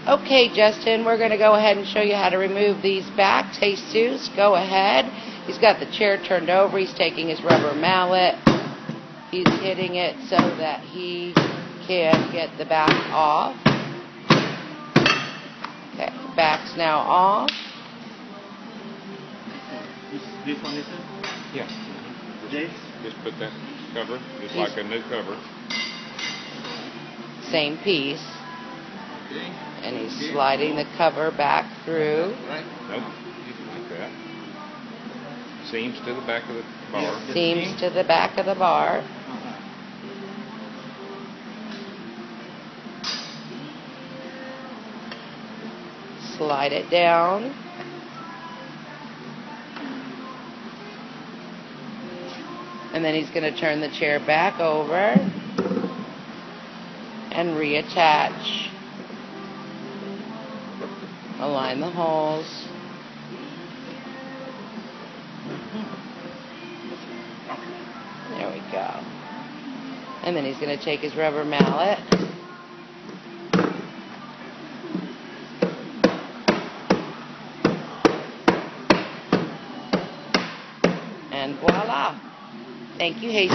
Okay, Justin, we're going to go ahead and show you how to remove these backs. Jesus, go ahead. He's got the chair turned over. He's taking his rubber mallet. He's hitting it so that he can get the back off. Okay, the back's now off. This one is it? Yeah. Just put that cover, just like a new cover. Same piece. Okay. And he's sliding the cover back through. Right. Nope. Like that. Seams to the back of the bar. Seams to the back of the bar. Slide it down. And then he's going to turn the chair back over and reattach. Align the holes. There we go. And then he's going to take his rubber mallet and voila. Thank you, Jesus.